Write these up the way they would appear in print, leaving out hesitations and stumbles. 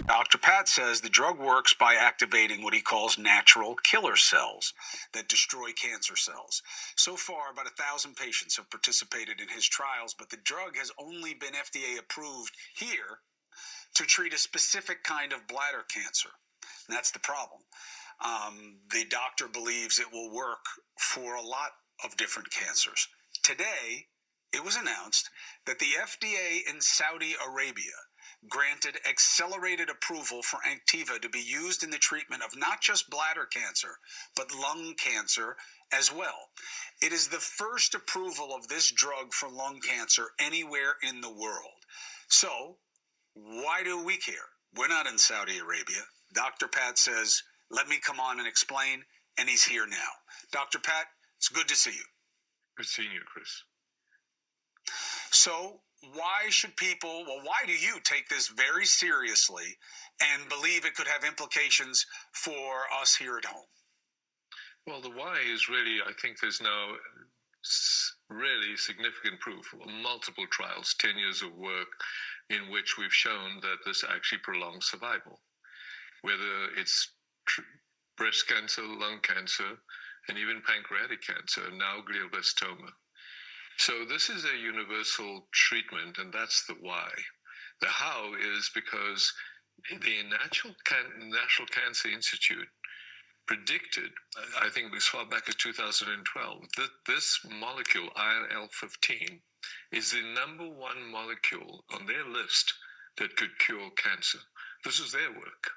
Dr. Pat says the drug works by activating what he calls natural killer cells that destroy cancer cells. So far, about 1,000 patients have participated in his trials, but the drug has only been FDA approved here to treat a specific kind of bladder cancer. And that's the problem. The doctor believes it will work for a lot of different cancers. Today, it was announced that the FDA in Saudi Arabia granted accelerated approval for Anktiva to be used in the treatment of not just bladder cancer, but lung cancer as well. It is the first approval of this drug for lung cancer anywhere in the world. So, why do we care? We're not in Saudi Arabia. Dr. Pat says, let me come on and explain, and he's here now. Dr. Pat, it's good to see you. Good seeing you, Chris. So, why do you take this very seriously and believe it could have implications for us here at home? Well, the why is really, I think there's now really significant proof, multiple trials, 10 years of work in which we've shown that this actually prolongs survival, whether it's breast cancer, lung cancer, and even pancreatic cancer, now glioblastoma. So this is a universal treatment, and that's the why. The how is because the National Cancer Institute predicted, I think as far back as 2012, that this molecule, IL-15, is the number one molecule on their list that could cure cancer. This is their work.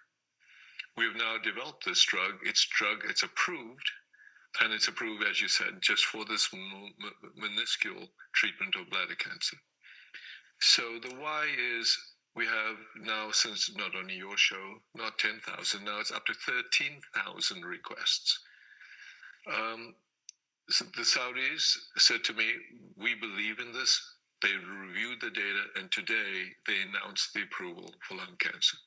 We've now developed this drug. It's approved. And it's approved, as you said, just for this minuscule treatment of bladder cancer. So the why is we have now, since not only your show, not 10,000, now it's up to 13,000 requests. So the Saudis said to me, we believe in this. They reviewed the data, and today they announced the approval for lung cancer.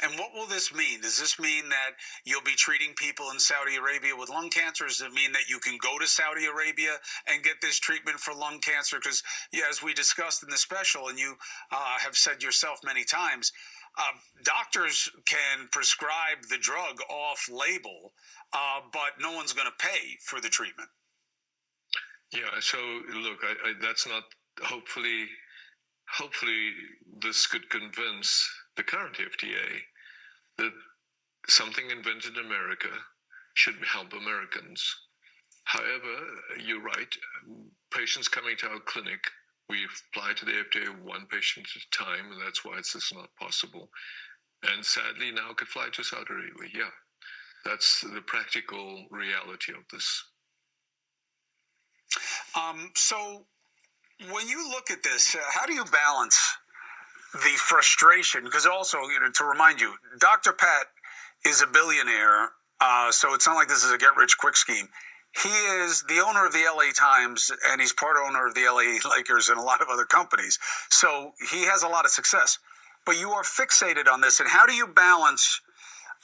And what will this mean? Does this mean that you'll be treating people in Saudi Arabia with lung cancer? Does it mean that you can go to Saudi Arabia and get this treatment for lung cancer? Because, as we discussed in the special, and you have said yourself many times, doctors can prescribe the drug off-label, but no one's going to pay for the treatment. Yeah, so look, that's not, hopefully this could convince the current FDA that something invented in America should help Americans. However, you're right, patients coming to our clinic, we apply to the FDA one patient at a time, and that's why it's just not possible. And sadly, now could fly to Saudi Arabia. Yeah, that's the practical reality of this. So when you look at this, how do you balance the frustration? Because also, to remind you, Dr. Pat is a billionaire, so it's not like this is a get-rich-quick scheme. He is the owner of the LA Times, and he's part owner of the LA Lakers and a lot of other companies. So he has a lot of success. But you are fixated on this, and how do you balance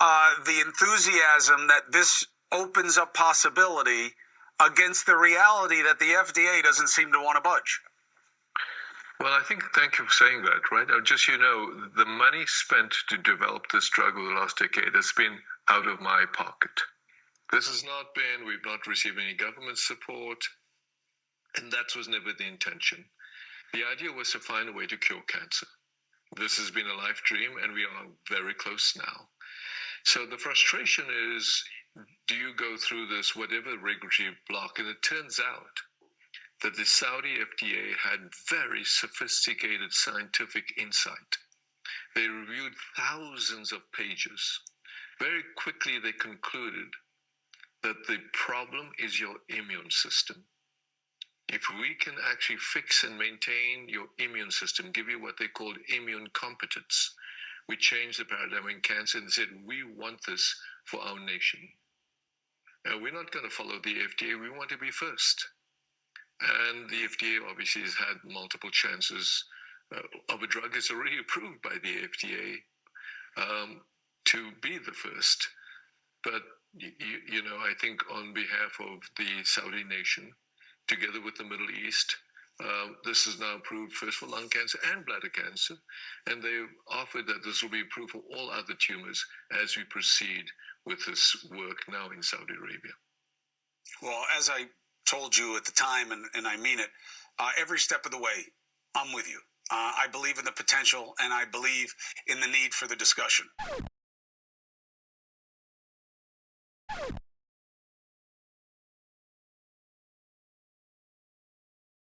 the enthusiasm that this opens up possibility against the reality that the FDA doesn't seem to want to budge? Well, thank you for saying that, right? Just, the money spent to develop this drug over the last decade has been out of my pocket. We've not received any government support, and that was never the intention. The idea was to find a way to cure cancer. This has been a life dream, and we are very close now. So the frustration is, do you go through this, whatever regulatory block? And it turns out that the Saudi FDA had very sophisticated scientific insight. They reviewed thousands of pages. Very quickly, they concluded that the problem is your immune system. If we can actually fix and maintain your immune system, give you what they called immune competence, we changed the paradigm in cancer and said, we want this for our nation. And we're not going to follow the FDA. We want to be first. And the FDA obviously has had multiple chances of a drug that's already approved by the FDA to be the first. But, I think on behalf of the Saudi nation, together with the Middle East, This is now approved first for lung cancer and bladder cancer, and they've offered that this will be approved for all other tumors as we proceed with this work now in Saudi Arabia. Well, as I told you at the time, and I mean it, every step of the way, I'm with you. I believe in the potential, and I believe in the need for the discussion.